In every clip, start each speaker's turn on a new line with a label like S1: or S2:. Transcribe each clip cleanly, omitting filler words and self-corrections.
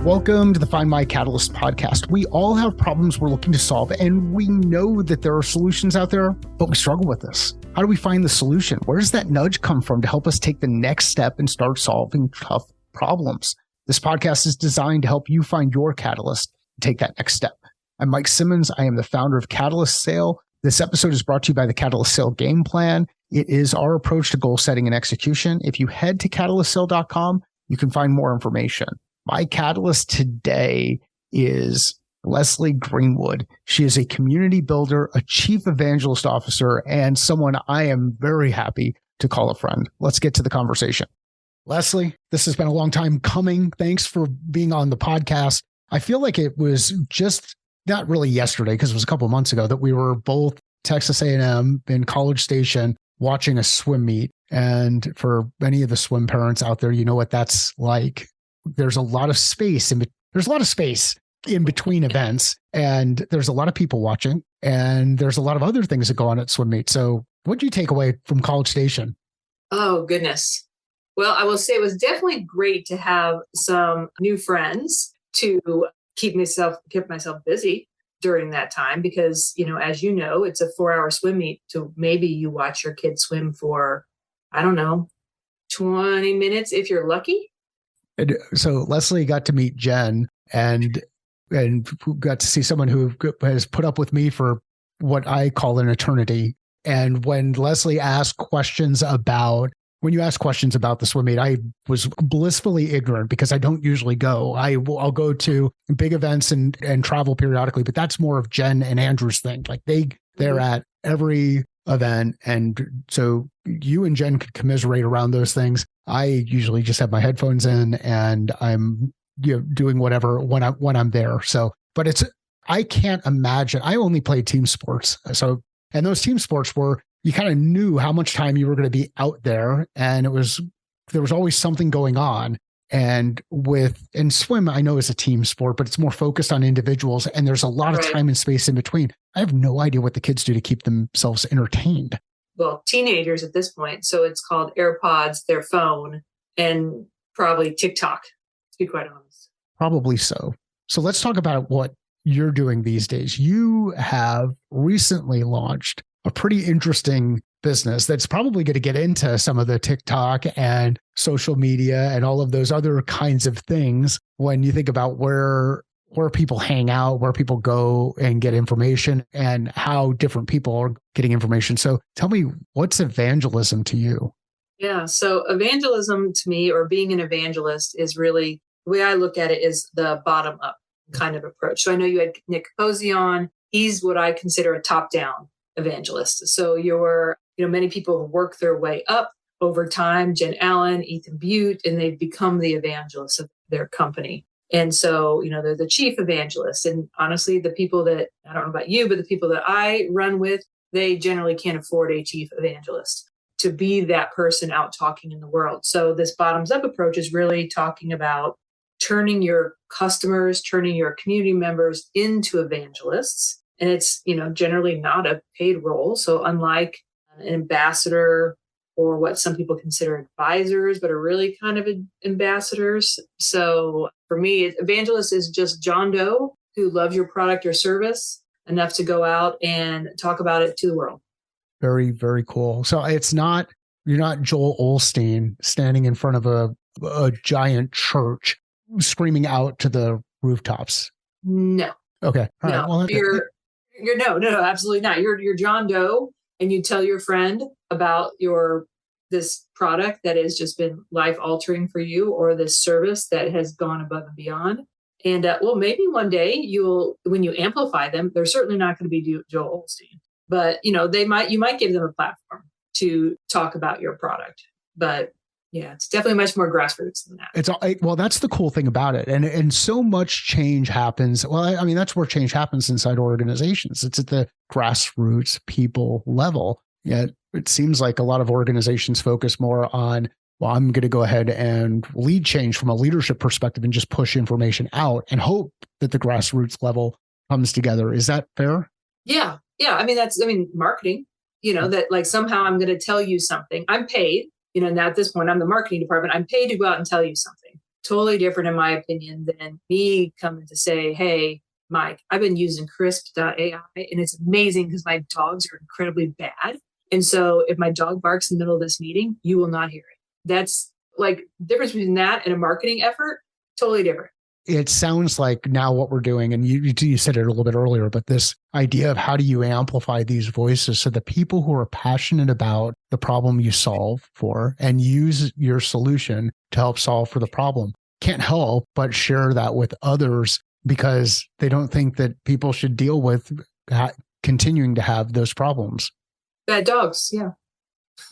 S1: Welcome to the Find My Catalyst podcast. We all have problems we're looking to solve, and we know that there are solutions out there, but we struggle with this. How do we find the solution? Where does that nudge come from to help us take the next step and start solving tough problems? This podcast is designed to help you find your catalyst and take that next step. I'm Mike Simmons. I am the founder of Catalyst Sale. This episode is brought to you by the Catalyst Sale Game Plan. It is our approach to goal setting and execution. If you head to catalystsale.com, you can find more information. My catalyst today is Leslie Greenwood. She is a community builder, a chief evangelist officer, and someone I am very happy to call a friend. Let's get to the conversation. Leslie, this has been a long time coming. Thanks for being on the podcast. I feel like it was just not really yesterday, because it was a couple of months ago, that we were both Texas A&M in College Station watching a swim meet. And for many of the swim parents out there, you know what that's like. There's a lot of space in between events, and there's a lot of people watching, and there's a lot of other things that go on at swim meet. So what did you take away from College Station?
S2: Oh, goodness. Well, I will say it was definitely great to have some new friends to keep myself busy during that time, because, as you know, it's a 4-hour swim meet. So maybe you watch your kid swim for, 20 minutes if you're lucky.
S1: And so Leslie got to meet Jen and got to see someone who has put up with me for what I call an eternity. And when Leslie asked questions about, when you ask questions about the swim meet, I was blissfully ignorant because I don't usually go. I'll go to big events and travel periodically, but that's more of Jen and Andrew's thing. Like they're at every event. And so you and Jen could commiserate around those things. I usually just have my headphones in and I'm doing whatever when I'm there. So, but I can't imagine. I only played team sports. So, and those team sports were, you kind of knew how much time you were going to be out there, and there was always something going on. And swim, I know is a team sport, but it's more focused on individuals, and there's a lot of time and space in between. I have no idea what the kids do to keep themselves entertained.
S2: Well, teenagers at this point. So it's called AirPods, their phone, and probably TikTok, to be quite honest.
S1: Probably so. So let's talk about what you're doing these days. You have recently launched a pretty interesting business that's probably going to get into some of the TikTok and social media and all of those other kinds of things when you think about where people hang out, where people go and get information, and how different people are getting information. So tell me, what's evangelism to you?
S2: Yeah. So evangelism to me, or being an evangelist, is really, the way I look at it is the bottom up kind of approach. So I know you had Nick Capozzi on. He's what I consider a top-down evangelist. So many people work their way up over time, Jen Allen, Ethan Butte, and they've become the evangelists of their company. And so, they're the chief evangelist. And honestly, the people that, I don't know about you, but the people that I run with, they generally can't afford a chief evangelist to be that person out talking in the world. So this bottoms up approach is really talking about turning your customers, turning your community members into evangelists. And it's, generally not a paid role. So unlike an ambassador, or what some people consider advisors, but are really kind of ambassadors. So for me, evangelist is just John Doe who loves your product or service enough to go out and talk about it to the world.
S1: Very, very cool. So you're not Joel Osteen standing in front of a giant church screaming out to the rooftops.
S2: No.
S1: Okay. All
S2: no.
S1: right. Well,
S2: you're no, absolutely not. You're John Doe, and you tell your friend about this product that has just been life altering for you, or this service that has gone above and beyond. And maybe one day when you amplify them, they're certainly not going to be Joel Osteen, but you might give them a platform to talk about your product. But yeah, it's definitely much more grassroots than that.
S1: Well, that's the cool thing about it. And so much change happens. Well, I mean, that's where change happens inside organizations. It's at the grassroots people level. Yet it seems like a lot of organizations focus more on, well, I'm going to go ahead and lead change from a leadership perspective and just push information out and hope that the grassroots level comes together. Is that fair?
S2: Yeah. Yeah. I mean, marketing, that like somehow I'm going to tell you something. I'm paid. Now at this point, I'm the marketing department. I'm paid to go out and tell you something. Totally different, in my opinion, than me coming to say, hey, Mike, I've been using crisp.ai and it's amazing because my dogs are incredibly bad. And so if my dog barks in the middle of this meeting, you will not hear it. That's like the difference between that and a marketing effort, totally different.
S1: It sounds like now what we're doing, and you said it a little bit earlier, but this idea of how do you amplify these voices so the people who are passionate about the problem you solve for and use your solution to help solve for the problem can't help but share that with others because they don't think that people should deal with continuing to have those problems.
S2: Bad dogs, yeah.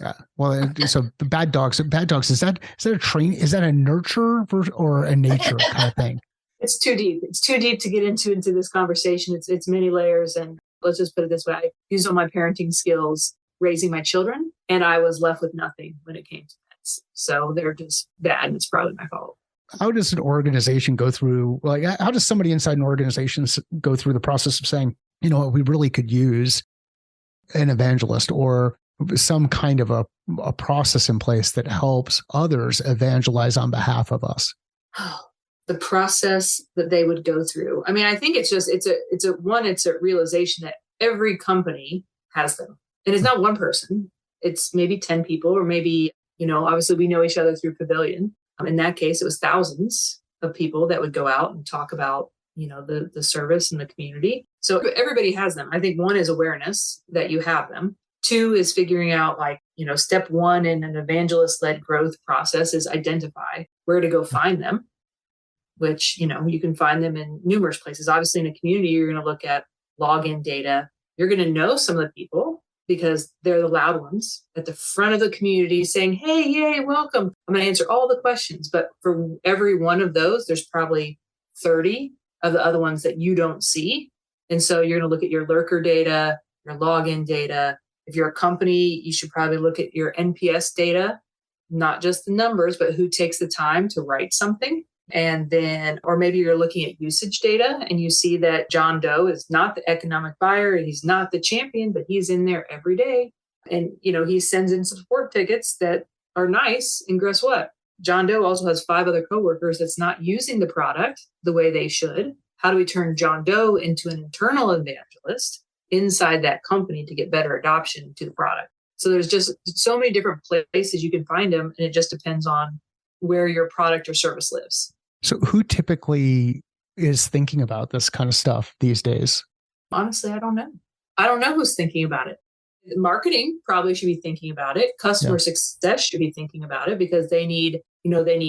S1: Yeah. Well, so bad dogs, is that a nurture or a nature kind of thing?
S2: It's too deep. It's too deep to get into this conversation. It's many layers. And let's just put it this way. I used all my parenting skills raising my children, and I was left with nothing when it came to pets. So they're just bad, and it's probably my fault.
S1: How does an organization go through, like, how does somebody inside an organization go through the process of saying, you know what, we really could use an evangelist or some kind of a process in place that helps others evangelize on behalf of us?
S2: The process that they would go through. I mean, I think it's a realization that every company has them. And it's not one person. It's maybe 10 people, or maybe, obviously we know each other through Pavilion. In that case, it was thousands of people that would go out and talk about, the service and the community. So everybody has them. I think one is awareness that you have them. Two is figuring out, step one in an evangelist-led growth process is identify where to go find them, which, you can find them in numerous places. Obviously, in a community, you're going to look at login data. You're going to know some of the people because they're the loud ones at the front of the community saying, hey, yay, welcome. I'm going to answer all the questions. But for every one of those, there's probably 30 of the other ones that you don't see. And so you're going to look at your lurker data, your login data. If you're a company, you should probably look at your NPS data, not just the numbers, but who takes the time to write something. And then, or maybe you're looking at usage data and you see that John Doe is not the economic buyer. He's not the champion, but he's in there every day. And, he sends in support tickets that are nice. And guess what? John Doe also has 5 other coworkers that's not using the product the way they should. How do we turn John Doe into an internal evangelist inside that company to get better adoption to the product? So there's just so many different places you can find them. And it just depends on where your product or service lives.
S1: So who typically is thinking about this kind of stuff these days?
S2: Honestly, I don't know. I don't know who's thinking about it. Marketing probably should be thinking about it. Customer success should be thinking about it because they need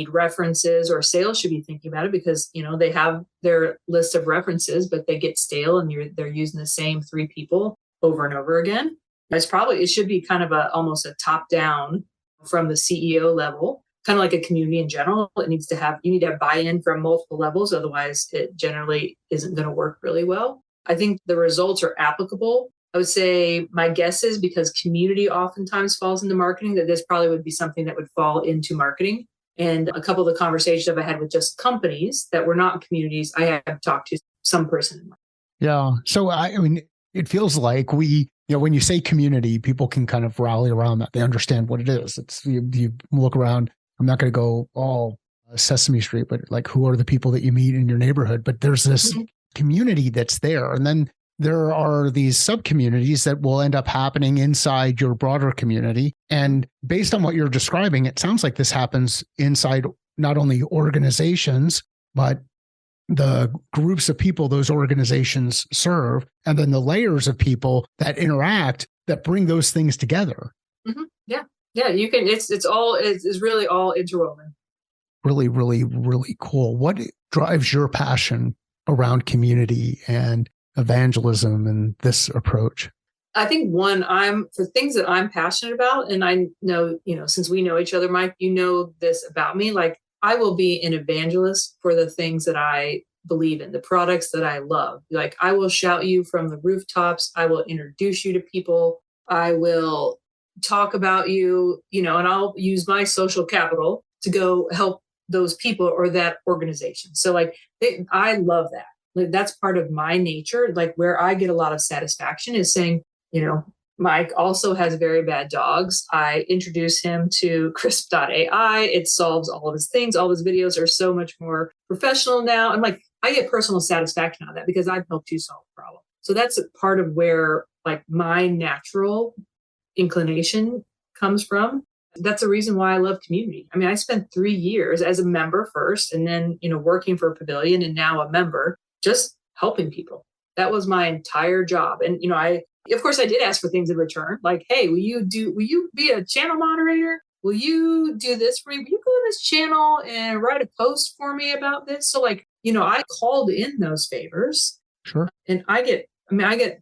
S2: references, or sales should be thinking about it because, they have their list of references, but they get stale and they're using the same 3 people over and over again. It should be kind of almost a top down from the CEO level, kind of like a community in general. You need to have buy-in from multiple levels. Otherwise, it generally isn't going to work really well. I think the results are applicable. I would say my guess is because community oftentimes falls into marketing, that this probably would be something that would fall into marketing. And a couple of the conversations I've had with just companies that were not communities, I have talked to some person in marketing.
S1: Yeah. So, I mean, it feels like when you say community, people can kind of rally around that. They understand what it is. It's you look around. I'm not going to go all Sesame Street, but like, who are the people that you meet in your neighborhood? But there's this community that's there. And then there are these sub-communities that will end up happening inside your broader community. And based on what you're describing, it sounds like this happens inside not only organizations, but the groups of people those organizations serve, and then the layers of people that interact that bring those things together.
S2: Mm-hmm. Yeah. Yeah, you can. It's really all interwoven.
S1: Really, really, really cool. What drives your passion around community and evangelism and this approach?
S2: I think for things that I'm passionate about, and I know, since we know each other, Mike, you know this about me. Like, I will be an evangelist for the things that I believe in, the products that I love. Like, I will shout you from the rooftops. I will introduce you to people. I will talk about you, and I'll use my social capital to go help those people or that organization. So I love that. Like, that's part of my nature. Like, where I get a lot of satisfaction is saying, Mike also has very bad dogs. I introduce him to crisp.ai. It solves all of his things. All of his videos are so much more professional now. I'm like, I get personal satisfaction out of that because I've helped you solve a problem. So that's a part of where like my natural inclination comes from. That's the reason why I love community. I mean, I spent 3 years as a member first and then, working for a pavilion and now a member, just helping people. That was my entire job. And, of course I did ask for things in return. Like, hey, will you be a channel moderator? Will you do this for me? Will you go in this channel and write a post for me about this? So like, I called in those favors.
S1: Sure.
S2: And I get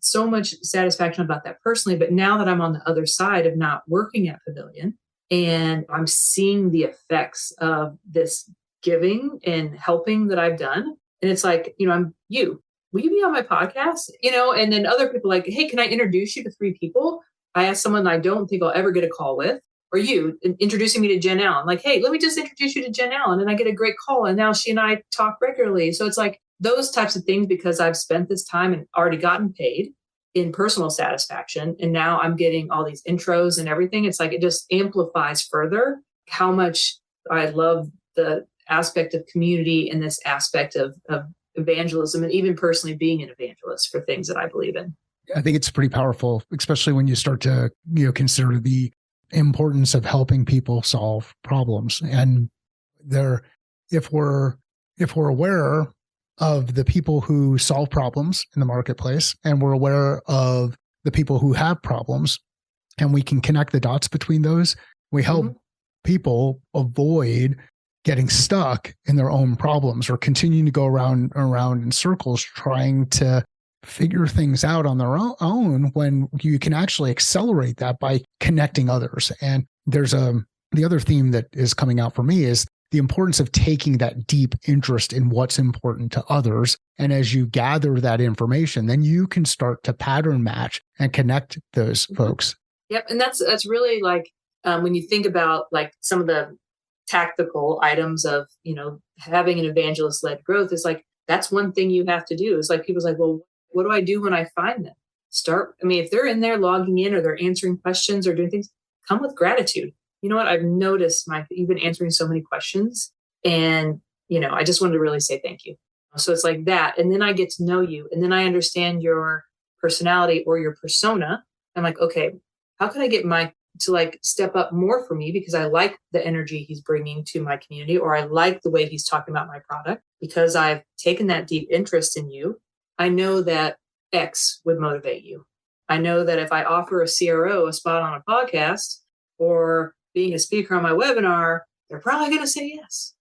S2: so much satisfaction about that personally. But now that I'm on the other side of not working at Pavilion and I'm seeing the effects of this giving and helping that I've done, and it's like, will you be on my podcast? And then other people like, hey, can I introduce you to 3 people? I asked someone I don't think I'll ever get a call with, or you introducing me to Jen Allen. Like, hey, let me just introduce you to Jen Allen. And I get a great call. And now she and I talk regularly. So it's like those types of things, because I've spent this time and already gotten paid in personal satisfaction. And now I'm getting all these intros and everything. It's like, it just amplifies further how much I love the aspect of community and this aspect of evangelism, and even personally being an evangelist for things that I believe in.
S1: I think it's pretty powerful, especially when you start to, consider the importance of helping people solve problems. And if we're aware of the people who solve problems in the marketplace, and we're aware of the people who have problems, and we can connect the dots between those, we help people avoid getting stuck in their own problems or continuing to go around in circles trying to figure things out on their own, when you can actually accelerate that by connecting others. And there's the other theme that is coming out for me is the importance of taking that deep interest in what's important to others. And as you gather that information, then you can start to pattern match and connect those folks.
S2: Yep. And that's really like, when you think about like some of the tactical items of, having an evangelist led growth, is like, that's one thing you have to do. It's like, people's like, well, what do I do when I find them? If they're in there logging in or they're answering questions or doing things, come with gratitude. You know what? I've noticed, Mike, that you've been answering so many questions, and, I just wanted to really say thank you. So it's like that. And then I get to know you, and then I understand your personality or your persona. I'm like, okay, how can I get Mike to like step up more for me, because I like the energy he's bringing to my community, or I like the way he's talking about my product, because I've taken that deep interest in you. I know that X would motivate you. I know that if I offer a CRO a spot on a podcast or being a speaker on my webinar, they're probably going to say yes,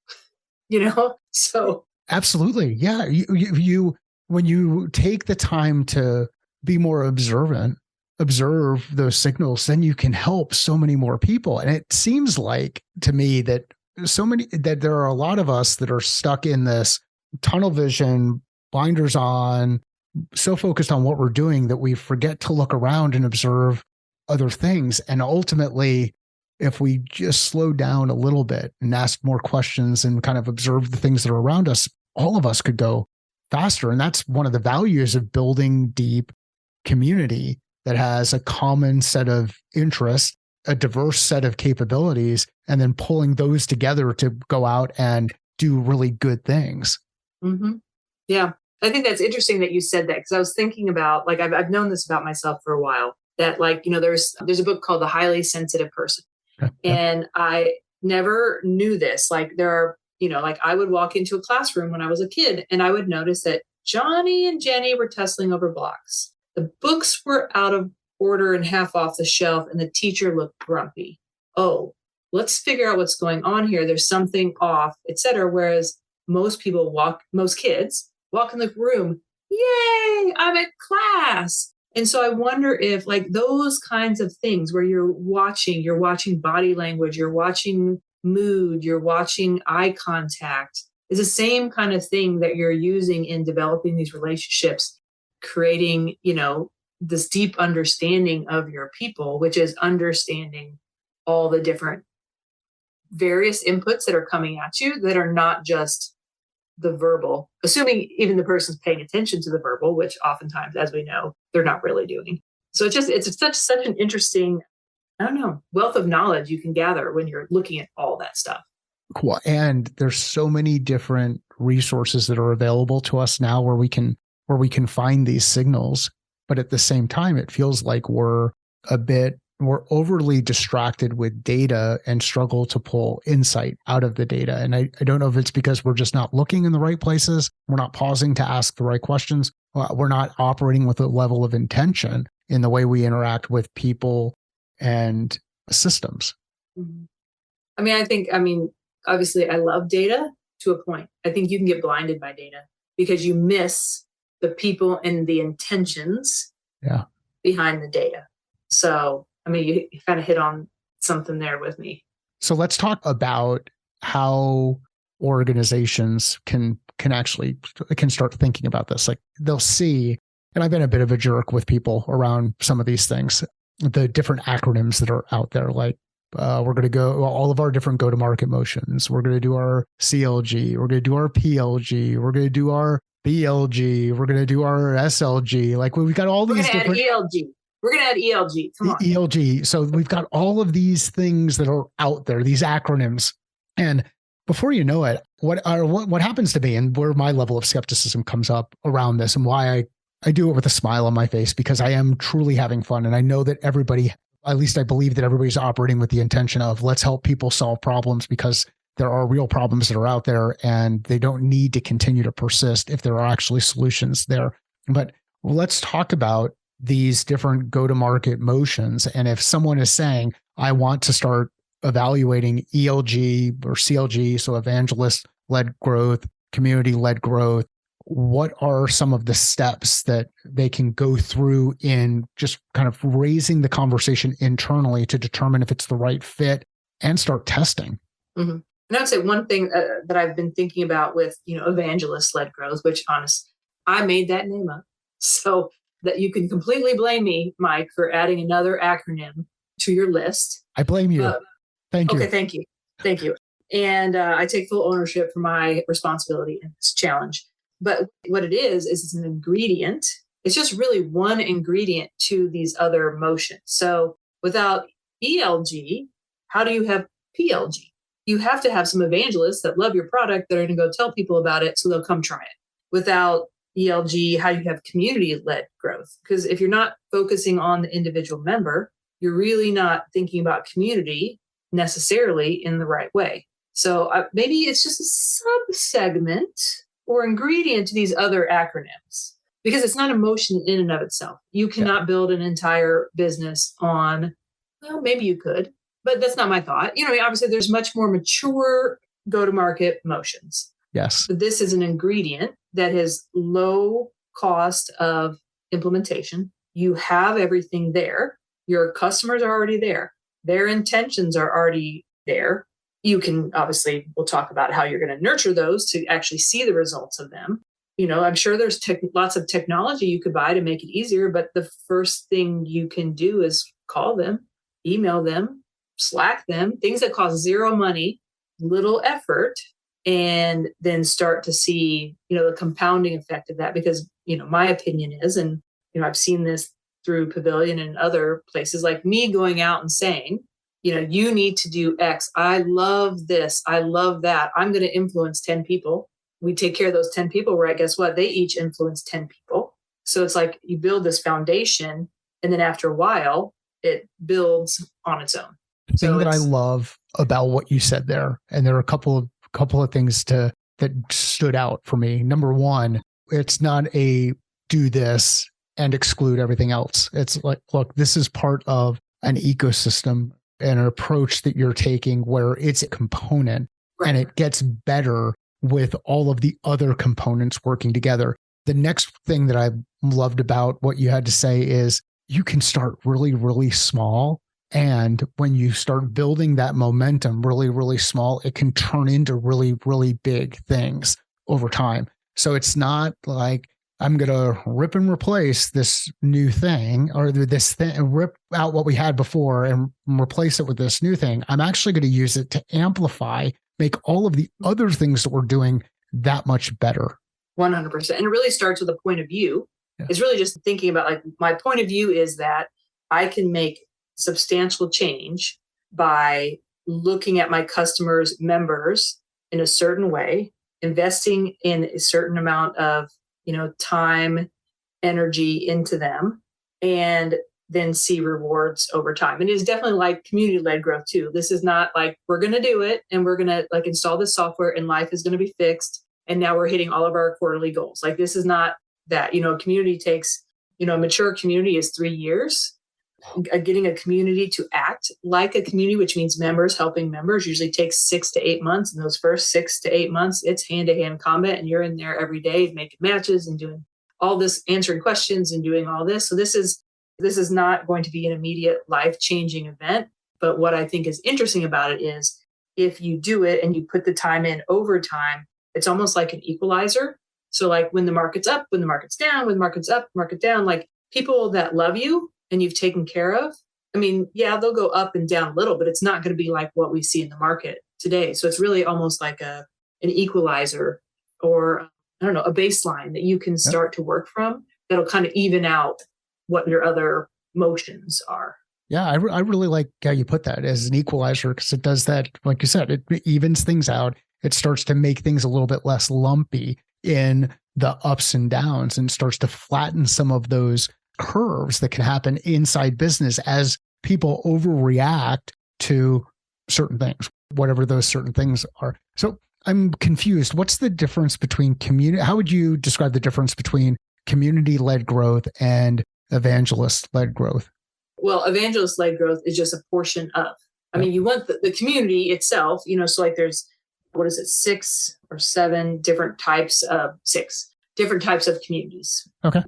S2: so.
S1: Absolutely. Yeah. You when you take the time to be more observe those signals, then you can help so many more people. And it seems like to me that there are a lot of us that are stuck in this tunnel vision, blinders on, so focused on what we're doing that we forget to look around and observe other things. And ultimately, if we just slow down a little bit and ask more questions and kind of observe the things that are around us, all of us could go faster. And that's one of the values of building deep community that has a common set of interests, a diverse set of capabilities, and then pulling those together to go out and do really good things.
S2: Mm-hmm. Yeah. I think that's interesting that you said that, because I was thinking about, like, I've known this about myself for a while, that like, there's a book called The Highly Sensitive Person. And I never knew this. Like, there are, like, I would walk into a classroom when I was a kid and I would notice that Johnny and Jenny were tussling over blocks. The books were out of order and half off the shelf, and the teacher looked grumpy. Oh, let's figure out what's going on here. There's something off, etc. Whereas most kids walk in the room, yay, I'm at class. And so I wonder if, like, those kinds of things where you're watching body language, you're watching mood, you're watching eye contact, is the same kind of thing that you're using in developing these relationships, creating, this deep understanding of your people, which is understanding all the different various inputs that are coming at you that are not just the verbal, assuming even the person's paying attention to the verbal, which oftentimes, as we know, they're not really doing. So it's such an interesting, I don't know, wealth of knowledge you can gather when you're looking at all that stuff.
S1: Cool. And there's so many different resources that are available to us now where we can find these signals. But at the same time, it feels like we're overly distracted with data and struggle to pull insight out of the data. And I don't know if it's because we're just not looking in the right places. We're not pausing to ask the right questions. We're not operating with a level of intention in the way we interact with people and systems.
S2: Mm-hmm. I mean, obviously I love data to a point. I think you can get blinded by data because you miss the people and the intentions behind the data. So, I mean, you kind of hit on something there with me.
S1: So let's talk about how organizations can start thinking about this. Like they'll see, and I've been a bit of a jerk with people around some of these things, the different acronyms that are out there. Like we're going to go all of our different go-to-market motions. We're going to do our CLG. We're going to do our PLG. We're going to do our BLG. We're going to do our SLG. Like we've got all these different.
S2: ELG. We're going to add ELG. Come on.
S1: ELG. So we've got all of these things that are out there, these acronyms. And before you know it, what happens to me and where my level of skepticism comes up around this and why I do it with a smile on my face, because I am truly having fun. And I know that everybody, at least I believe that everybody's operating with the intention of let's help people solve problems because there are real problems that are out there and they don't need to continue to persist if there are actually solutions there. But let's talk about these different go-to-market motions. And if someone is saying, I want to start evaluating ELG or CLG, so evangelist-led growth, community-led growth, what are some of the steps that they can go through in just kind of raising the conversation internally to determine if it's the right fit and start testing?
S2: Mm-hmm. And I would say one thing that I've been thinking about with, evangelist-led growth, which honestly, I made that name up. So that you can completely blame me, Mike, for adding another acronym to your list.
S1: I blame you. Thank you.
S2: Okay, thank you. Thank you. And I take full ownership for my responsibility in this challenge. But what it is it's an ingredient. It's just really one ingredient to these other motions. So without ELG, how do you have PLG? You have to have some evangelists that love your product that are going to go tell people about it so they'll come try it. Without ELG, how do you have community-led growth? Because if you're not focusing on the individual member, you're really not thinking about community necessarily in the right way. So maybe it's just a sub-segment or ingredient to these other acronyms, because it's not emotion in and of itself. You cannot build an entire business on, well, maybe you could, but that's not my thought. Obviously there's much more mature go-to-market motions.
S1: Yes.
S2: But this is an ingredient that has low cost of implementation. You have everything there. Your customers are already there. Their intentions are already there. You can we'll talk about how you're going to nurture those to actually see the results of them. I'm sure there's lots of technology you could buy to make it easier, but the first thing you can do is call them, email them, Slack them, things that cost zero money, little effort, and then start to see, the compounding effect of that. Because, my opinion is, and, I've seen this through Pavilion and other places, like me going out and saying, you need to do X. I love this. I love that. I'm going to influence 10 people. We take care of those 10 people, right? Guess what? They each influence 10 people. So it's like you build this foundation, and then after a while, it builds on its own.
S1: The thing that I love about what you said there, and there are a couple of things that stood out for me. Number one, it's not a do this and exclude everything else. It's like, look, this is part of an ecosystem and an approach that you're taking where it's a component, and it gets better with all of the other components working together. The next thing that I loved about what you had to say is you can start really, really small. And when you start building that momentum really, really small, it can turn into really, really big things over time. So it's not like I'm going to rip and replace this new thing or this thing, rip out what we had before and replace it with this new thing. I'm actually going to use it to amplify, make all of the other things that we're doing that much better.
S2: 100%. And it really starts with a point of view.
S1: Yeah.
S2: It's really just thinking about, like, my point of view is that I can make substantial change by looking at my customers' members in a certain way, investing in a certain amount of, time, energy into them, and then see rewards over time. And it is definitely like community-led growth too. This is not like we're going to do it and we're going to like install this software and life is going to be fixed and now we're hitting all of our quarterly goals. Like, this is not that. Community takes, a mature community is 3 years. Getting a community to act like a community, which means members helping members, usually takes 6 to 8 months. And those first 6 to 8 months, it's hand-to-hand combat, and you're in there every day making matches and doing all this, answering questions and doing all this. So this is not going to be an immediate life-changing event. But what I think is interesting about it is if you do it and you put the time in over time, it's almost like an equalizer. So like when the market's up, when the market's down, when the market's up, market down, like people that love you and you've taken care of, I mean, yeah, they'll go up and down a little, but it's not going to be like what we see in the market today. So it's really almost like an equalizer, or I don't know, a baseline that you can start to work from that'll kind of even out what your other motions are.
S1: Yeah, I really like how you put that as an equalizer, because it does that, like you said, it evens things out. It starts to make things a little bit less lumpy in the ups and downs and starts to flatten some of those curves that can happen inside business as people overreact to certain things, whatever those certain things are. So I'm confused. What's the difference between how would you describe the difference between community-led growth and evangelist-led growth?
S2: Well, evangelist-led growth is just a portion of. I mean, you want the community itself, so like there's, 6 or 7 different types of communities.
S1: Okay.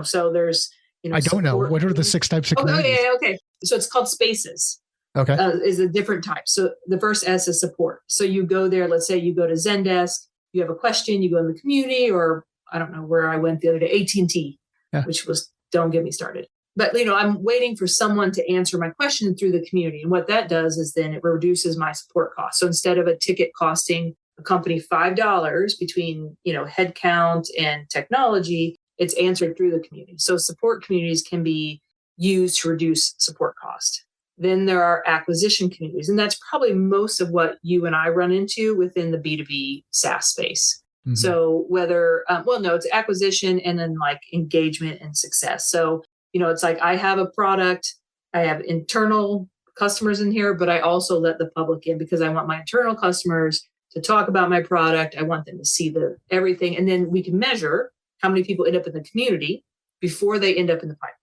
S2: So there's,
S1: I don't know. What are the 6 types of communities?
S2: Okay. So it's called spaces.
S1: Okay.
S2: Is a different type. So the first S is support. So you go there, let's say you go to Zendesk, you have a question, you go in the community, or I don't know where I went the other day, AT&T, which was, don't get me started. But, I'm waiting for someone to answer my question through the community. And what that does is then it reduces my support cost. So instead of a ticket costing a company $5 between, headcount and technology, it's answered through the community. So support communities can be used to reduce support cost. Then there are acquisition communities. And that's probably most of what you and I run into within the B2B SaaS space. Mm-hmm. So whether, it's acquisition and then like engagement and success. So it's like I have a product, I have internal customers in here, but I also let the public in because I want my internal customers to talk about my product. I want them to see everything. And then we can measure how many people end up in the community before they end up in the pipeline.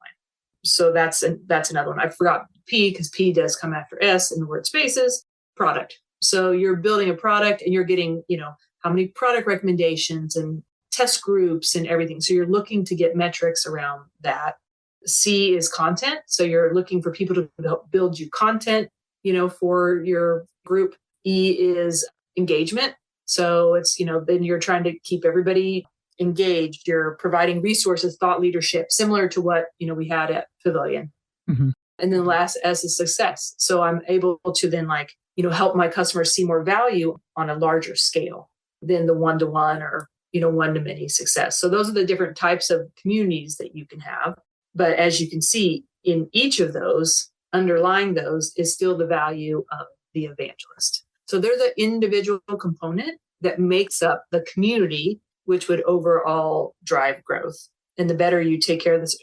S2: So that's another one. I forgot P because P does come after S in the word spaces, product. So you're building a product and you're getting, how many product recommendations and test groups and everything. So you're looking to get metrics around that. C is content. So you're looking for people to help build you content, for your group. E is engagement. So it's, then you're trying to keep everybody engaged. You're providing resources, thought leadership, similar to what, we had at Pavilion. Mm-hmm. And then last S is success. So I'm able to then help my customers see more value on a larger scale than the one-to-one or, one-to-many success. So those are the different types of communities that you can have. But as you can see, in each of those, underlying those is still the value of the evangelist. So they're the individual component that makes up the community, which would overall drive growth. And the better you take care of this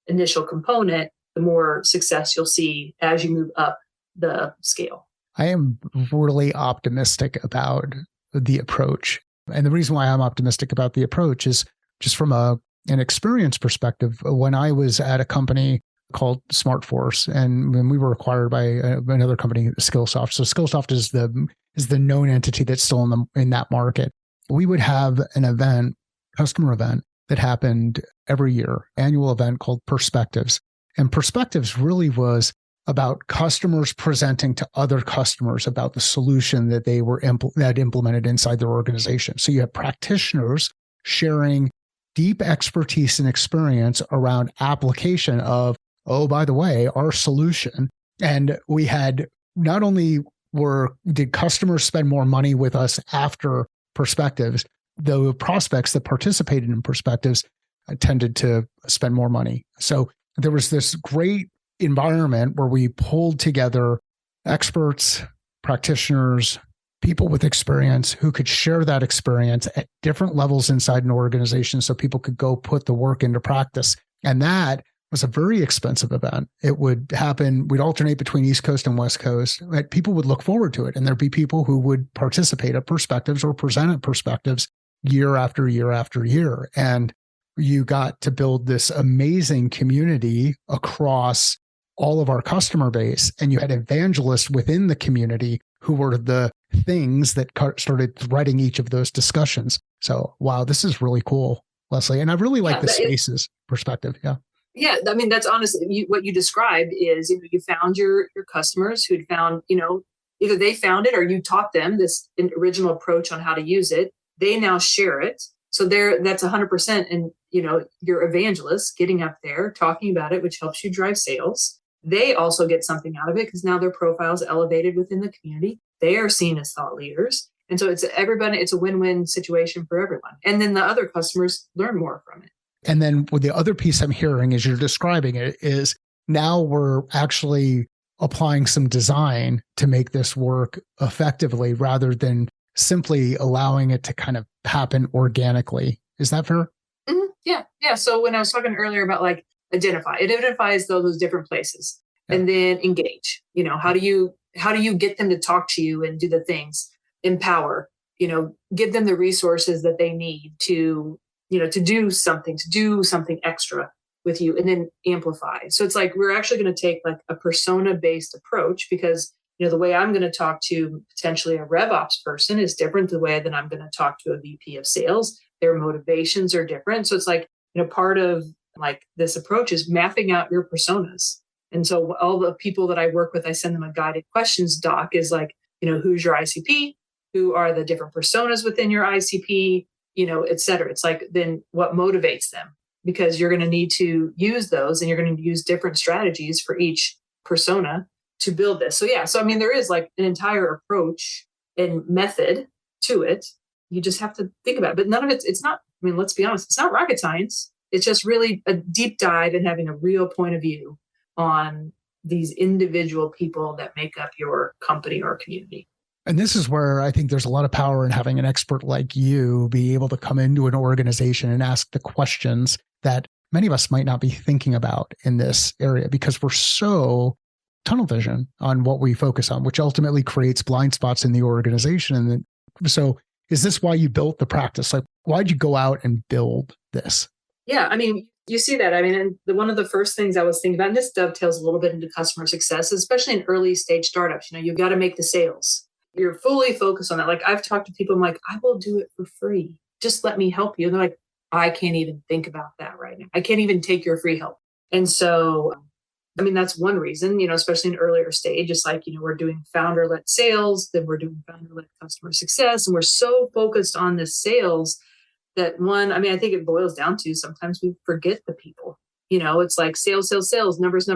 S2: initial component, the more success you'll see as you move up the scale.
S1: I am really optimistic about the approach. And the reason why I'm optimistic about the approach is just from an experience perspective. When I was at a company called SmartForce, and when we were acquired by another company, Skillsoft. So Skillsoft is the known entity that's still in that market. We would have an event, customer event, that happened every year, annual event called Perspectives. And Perspectives really was about customers presenting to other customers about the solution that they were implemented inside their organization. So you have practitioners sharing deep expertise and experience around application of, oh, by the way, our solution. And we had not only did customers spend more money with us after Perspectives, the prospects that participated in Perspectives tended to spend more money. So there was this great environment where we pulled together experts, practitioners, people with experience who could share that experience at different levels inside an organization so people could go put the work into practice. And that was a very expensive event. It would happen, we'd alternate between East Coast and West Coast. People would look forward to it. And there'd be people who would participate at perspectives or present at perspectives year after year after year. And you got to build this amazing community across all of our customer base. And you had evangelists within the community who were the things that started threading each of those discussions. So, wow, this is really cool, Leslie. And I really like the spaces perspective. Yeah.
S2: Yeah. I mean, that's honestly what you described is, you found your customers who'd found, either they found it or you taught them this original approach on how to use it. They now share it. So that's 100%. And, your evangelists getting up there, talking about it, which helps you drive sales. They also get something out of it because now their profile is elevated within the community. They are seen as thought leaders. And so it's a win-win situation for everyone. And then the other customers learn more from it.
S1: And then the other piece I'm hearing as you're describing it is now we're actually applying some design to make this work effectively rather than simply allowing it to kind of happen organically. Is that fair?
S2: Mm-hmm. Yeah. Yeah. So when I was talking earlier about it identifies those different places and then engage. How do you get them to talk to you and do the things, empower, give them the resources that they need to do something extra with you and then amplify. So it's like, we're actually going to take a persona-based approach because, the way I'm going to talk to potentially a RevOps person is different the way that I'm going to talk to a VP of sales. Their motivations are different. So it's part of this approach is mapping out your personas. And so all the people that I work with, I send them a guided questions doc is who's your ICP? Who are the different personas within your ICP? Et cetera. It's then what motivates them? Because you're going to need to use those and you're going to use different strategies for each persona to build this. So yeah, there is an entire approach and method to it. You just have to think about it. But none of it's not, let's be honest, it's not rocket science. It's just really a deep dive and having a real point of view on these individual people that make up your company or community.
S1: And this is where I think there's a lot of power in having an expert like you be able to come into an organization and ask the questions that many of us might not be thinking about in this area because we're so tunnel vision on what we focus on, which ultimately creates blind spots in the organization. And then, so is this why you built the practice? Why'd you go out and build this?
S2: Yeah, you see that. And one of the first things I was thinking about, and this dovetails a little bit into customer success, especially in early stage startups, you've got to make the sales. You're fully focused on that. I've talked to people, I'm like, I will do it for free. Just let me help you. And they're like, I can't even think about that right now. I can't even take your free help. And so, that's one reason, especially in earlier stage, it's we're doing founder-led sales, then we're doing founder-led customer success. And we're so focused on the sales that I think it boils down to sometimes we forget the people. It's sales, numbers,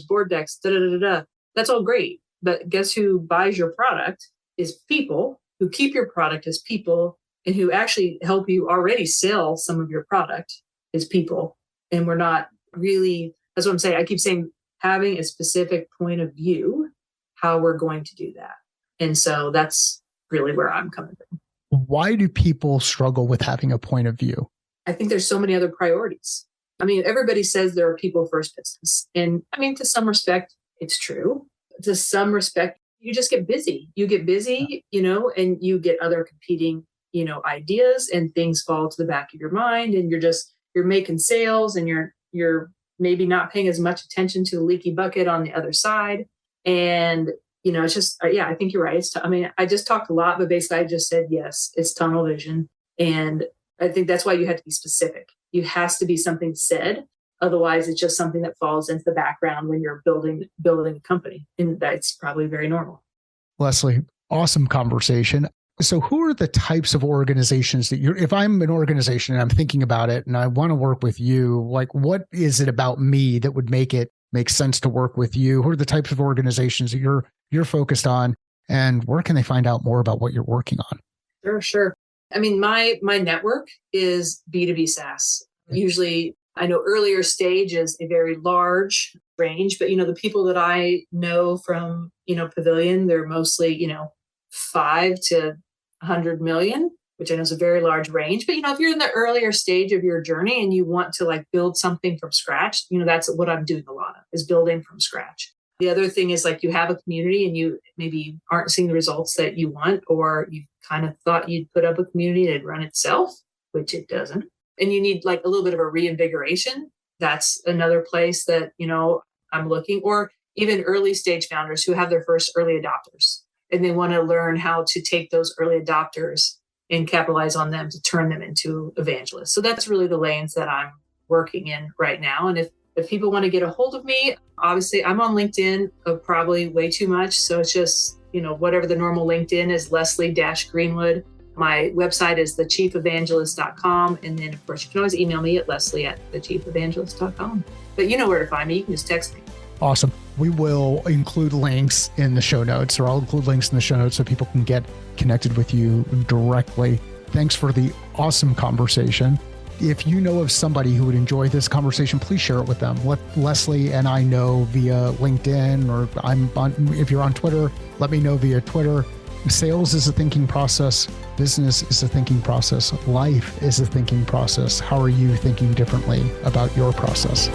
S2: board decks, That's all great. But guess who buys your product is people who keep your product as people and who actually help you already sell some of your product is people. And we're not really, that's what I'm saying. I keep saying having a specific point of view, how we're going to do that. And so that's really where I'm coming from.
S1: Why do people struggle with having a point of view?
S2: I think there's so many other priorities. Everybody says they're a people first business. And to some respect, it's true. To some respect, you just get busy. You get busy, and you get other competing, ideas and things fall to the back of your mind and you're making sales and you're maybe not paying as much attention to the leaky bucket on the other side. And, it's just, I think you're right. I just talked a lot, but basically I just said, yes, it's tunnel vision. And I think that's why you have to be specific. You has to be something said. Otherwise, it's just something that falls into the background when you're building a company. And that's probably very normal.
S1: Leslie, awesome conversation. So who are the types of organizations that if I'm an organization and I'm thinking about it and I want to work with you, what is it about me that would make it make sense to work with you? Who are the types of organizations that you're focused on and where can they find out more about what you're working on?
S2: Sure. My network is B2B SaaS. Usually, I know earlier stage is a very large range, but the people that I know from, Pavilion, they're mostly, 5 to 100 million, which I know is a very large range. But, if you're in the earlier stage of your journey and you want to like build something from scratch, that's what I'm doing a lot of, is building from scratch. The other thing is like you have a community and you maybe aren't seeing the results that you want, or you kind of thought you'd put up a community and it'd run itself, which it doesn't. And you need like a little bit of a reinvigoration. That's another place that, I'm looking, or even early stage founders who have their first early adopters and they want to learn how to take those early adopters and capitalize on them to turn them into evangelists. So that's really the lanes that I'm working in right now. And if people want to get a hold of me, obviously I'm on LinkedIn, probably way too much. So it's just, whatever the normal LinkedIn is, Leslie-Greenwood. My website is thechiefelvangelist.com. And then, of course, you can always email me at leslie@thechiefelvangelist.com. But you know where to find me. You can just text me.
S1: Awesome. We will include links in the show notes, or I'll include links in the show notes so people can get connected with you directly. Thanks for the awesome conversation. If you know of somebody who would enjoy this conversation, please share it with them. Let Leslie and I know via LinkedIn, or if you're on Twitter, let me know via Twitter. Sales is a thinking process. Business is a thinking process. Life is a thinking process. How are you thinking differently about your process?